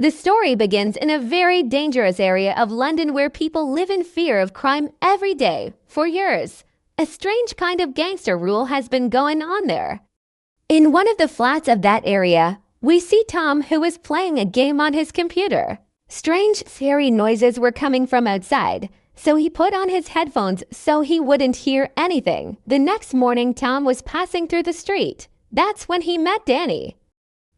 The story begins in a very dangerous area of London where people live in fear of crime every day for years. A strange kind of gangster rule has been going on there. In one of the flats of that area, we see Tom, who is playing a game on his computer. Strange, scary noises were coming from outside, so he put on his headphones so he wouldn't hear anything. The next morning, Tom was passing through the street. That's when he met Danny.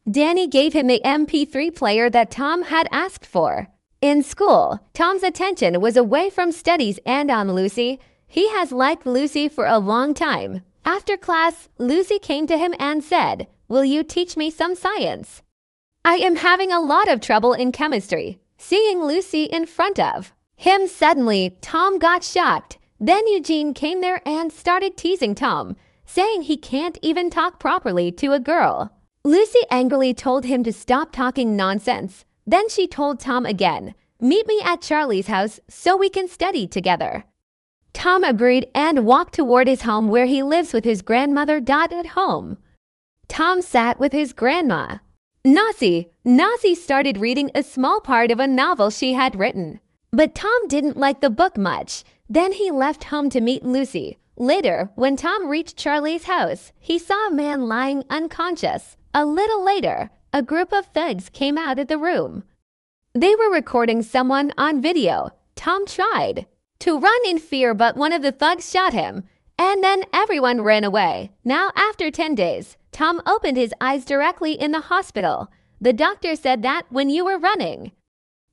Danny gave him the MP3 player that Tom had asked for. In school, Tom's attention was away from studies and on Lucy. He has liked Lucy for a long time. After class, Lucy came to him and said, "Will you teach me some science? I am having a lot of trouble in chemistry." Seeing Lucy in front of him, suddenly, Tom got shocked. Then Eugene came there and started teasing Tom, saying he can't even talk properly to a girl. Lucy angrily told him to stop talking nonsense. Then she told Tom again, "Meet me at Charlie's house so we can study together." Tom agreed and walked toward his home where he lives with his grandmother. At home, Tom sat with his grandma. Nazi started reading a small part of a novel she had written. But Tom didn't like the book much. Then he left home to meet Lucy. Later, when Tom reached Charlie's house, he saw a man lying unconscious. A little later, a group of thugs came out of the room. They were recording someone on video. Tom tried to run in fear, but one of the thugs shot him, and then everyone ran away. Now, after 10 days, Tom opened his eyes directly in the hospital. The doctor said that when you were running,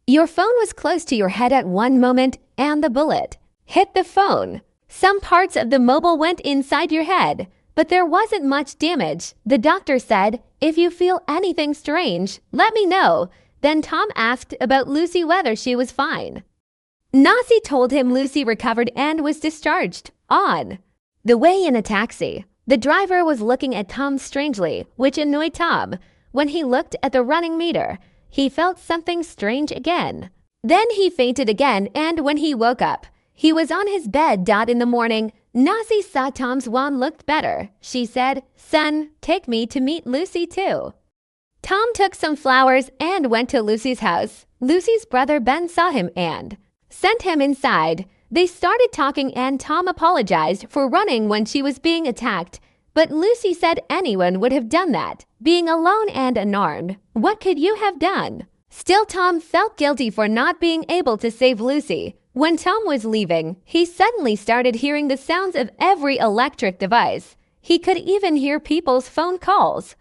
your phone was close to your head at one moment and the bullet hit the phone. Some parts of the mobile went inside your head, but there wasn't much damage. The doctor said, "If you feel anything strange, let me know." Then Tom asked about Lucy, whether she was fine. Nazi told him Lucy recovered and was discharged. On the way in a taxi, the driver was looking at Tom strangely, which annoyed Tom. When he looked at the running meter, he felt something strange again. Then he fainted again, and when he woke up, he was on his bed. In the morning, Nazi saw Tom's wand looked better. She said, "Son, take me to meet Lucy too." Tom took some flowers and went to Lucy's house. Lucy's brother Ben saw him and sent him inside. They started talking and Tom apologized for running when she was being attacked. But Lucy said anyone would have done that, being alone and unarmed. What could you have done? Still, Tom felt guilty for not being able to save Lucy. When Tom was leaving, he suddenly started hearing the sounds of every electric device. He could even hear people's phone calls.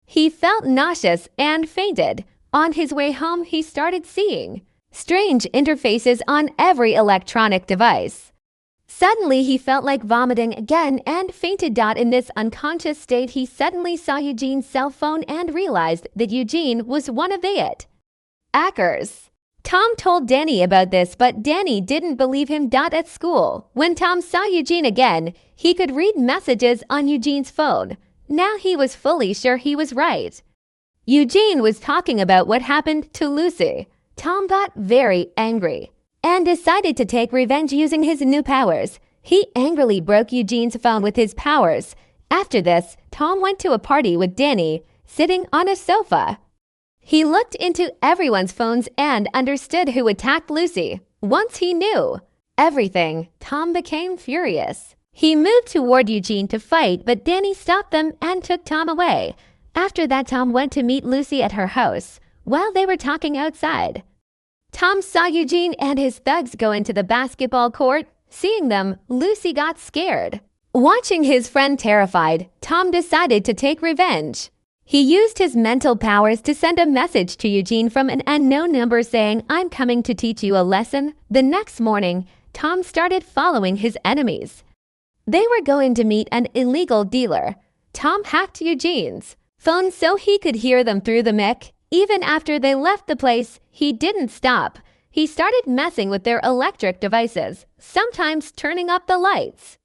He felt nauseous and fainted. On his way home, he started seeing strange interfaces on every electronic device. Suddenly, he felt like vomiting again and fainted. In this unconscious state, he suddenly saw Eugene's cell phone and realized that Eugene was one of the attackers. Tom told Danny about this, but Danny didn't believe him. At school, when Tom saw Eugene again, he could read messages on Eugene's phone. Now he was fully sure he was right. Eugene was talking about what happened to Lucy. Tom got very angry and decided to take revenge using his new powers. He angrily broke Eugene's phone with his powers. After this, Tom went to a party with Danny, sitting on a sofa. He looked into everyone's phones and understood who attacked Lucy. Once he knew everything, Tom became furious. He moved toward Eugene to fight, but Danny stopped them and took Tom away. After that, Tom went to meet Lucy at her house. While they were talking outside, Tom saw Eugene and his thugs go into the basketball court. Seeing them, Lucy got scared. Watching his friend terrified, Tom decided to take revenge. He used his mental powers to send a message to Eugene from an unknown number saying, "I'm coming to teach you a lesson." The next morning, Tom started following his enemies. They were going to meet an illegal dealer. Tom hacked Eugene's phone so he could hear them through the mic. Even after they left the place, he didn't stop. He started messing with their electric devices, sometimes turning up the lights,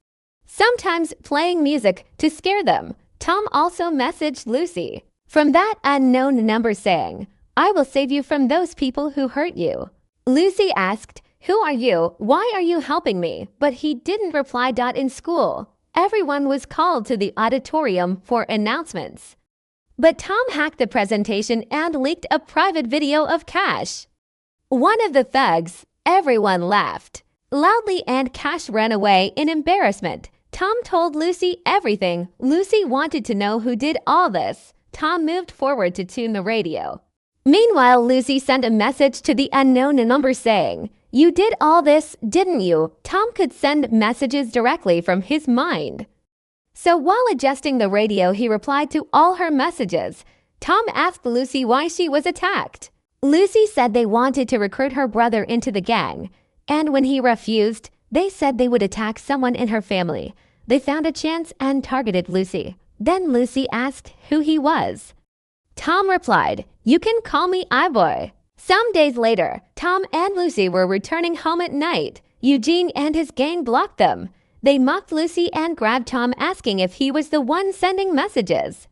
sometimes playing music to scare them. Tom also messaged Lucy from that unknown number saying, "I will save you from those people who hurt you." Lucy asked, "Who are you? Why are you helping me?" But he didn't reply. In school, everyone was called to the auditorium for announcements. But Tom hacked the presentation and leaked a private video of Cash. One of the thugs, everyone laughed loudly and Cash ran away in embarrassment. Tom told Lucy everything. Lucy wanted to know who did all this. Tom moved forward to tune the radio. Meanwhile, Lucy sent a message to the unknown number saying, "You did all this, didn't you?" Tom could send messages directly from his mind. So while adjusting the radio, he replied to all her messages. Tom asked Lucy why she was attacked. Lucy said they wanted to recruit her brother into the gang, and when he refused, they said they would attack someone in her family. They found a chance and targeted Lucy. Then Lucy asked who he was. Tom replied, "You can call me I-Boy." Some days later, Tom and Lucy were returning home at night. Eugene and his gang blocked them. They mocked Lucy and grabbed Tom, asking if he was the one sending messages.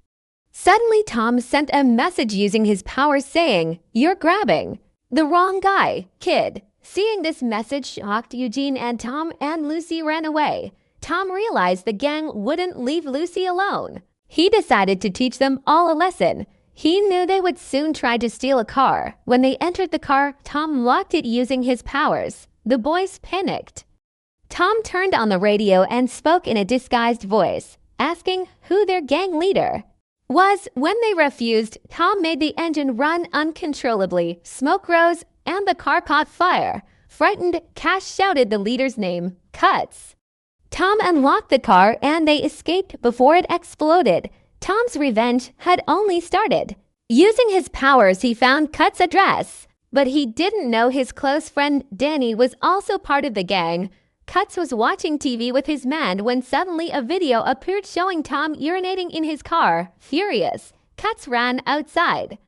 Suddenly, Tom sent a message using his powers saying, "You're grabbing the wrong guy, kid." Seeing this message shocked Eugene, and Tom and Lucy ran away. Tom realized the gang wouldn't leave Lucy alone. He decided to teach them all a lesson. He knew they would soon try to steal a car. When they entered the car, Tom locked it using his powers. The boys panicked. Tom turned on the radio and spoke in a disguised voice, asking who their gang leader was. When they refused, Tom made the engine run uncontrollably. Smoke rose and the car caught fire. Frightened, Cash shouted the leader's name, Cuts. Tom unlocked the car and they escaped before it exploded. Tom's revenge had only started. Using his powers, he found Cuts' address, but he didn't know his close friend Danny was also part of the gang. Cuts was watching TV with his man when suddenly a video appeared showing Tom urinating in his car. Furious, Cuts ran outside.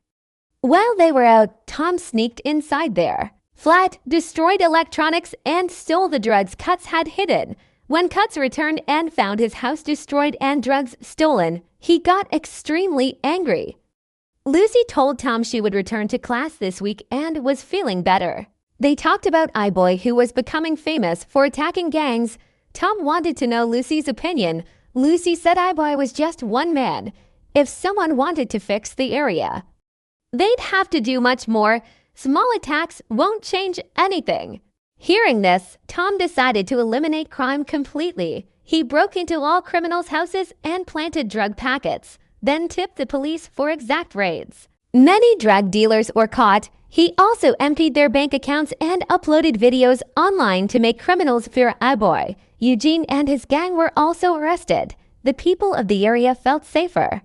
While they were out, Tom sneaked inside their flat, destroyed electronics, and stole the drugs Cuts had hidden. When Cuts returned and found his house destroyed and drugs stolen, he got extremely angry. Lucy told Tom she would return to class this week and was feeling better. They talked about I-Boy, who was becoming famous for attacking gangs. Tom wanted to know Lucy's opinion. Lucy said I-Boy was just one man. If someone wanted to fix the area, they'd have to do much more. Small attacks won't change anything. Hearing this, Tom decided to eliminate crime completely. He broke into all criminals' houses and planted drug packets, then tipped the police for exact raids. Many drug dealers were caught. He also emptied their bank accounts and uploaded videos online to make criminals fear I-Boy. Eugene and his gang were also arrested. The people of the area felt safer.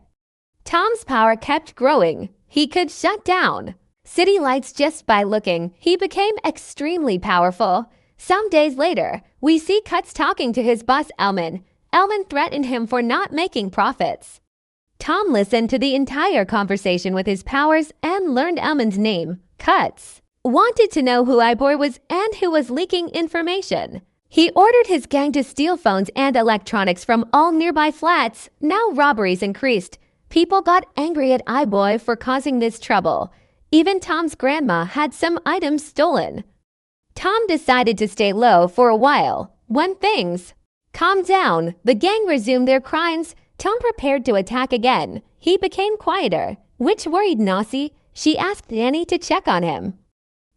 Tom's power kept growing. He could shut down city lights just by looking. He became extremely powerful. Some days later, we see Cuts talking to his boss Elman. Elman threatened him for not making profits. Tom listened to the entire conversation with his powers and learned Elman's name. Cuts wanted to know who I-Boy was and who was leaking information. He ordered his gang to steal phones and electronics from all nearby flats. Now robberies increased. People got angry at I-Boy for causing this trouble. Even Tom's grandma had some items stolen. Tom decided to stay low for a while. When things calmed down, the gang resumed their crimes. Tom prepared to attack again. He became quieter, which worried Nasi. She asked Danny to check on him.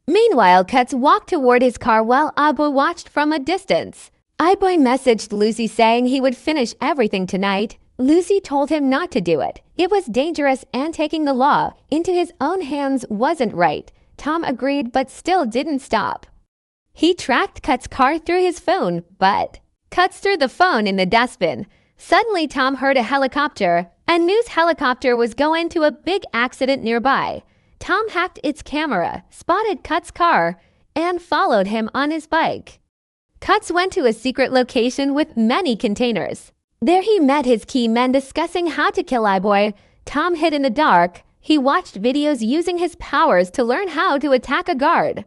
Meanwhile, Cuts walked toward his car while I-Boy watched from a distance. I-Boy messaged Lucy saying he would finish everything tonight. Lucy told him not to do it. It was dangerous and taking the law into his own hands wasn't right. Tom agreed but still didn't stop. He tracked Cuts' car through his phone, but Cuts threw the phone in the dustbin. Suddenly, Tom heard a helicopter. A news helicopter was going to a big accident nearby. Tom hacked its camera, spotted Cuts' car, and followed him on his bike. Cuts went to a secret location with many containers. There he met his key men discussing how to kill I-Boy. Tom hid in the dark. He watched videos using his powers to learn how to attack a guard.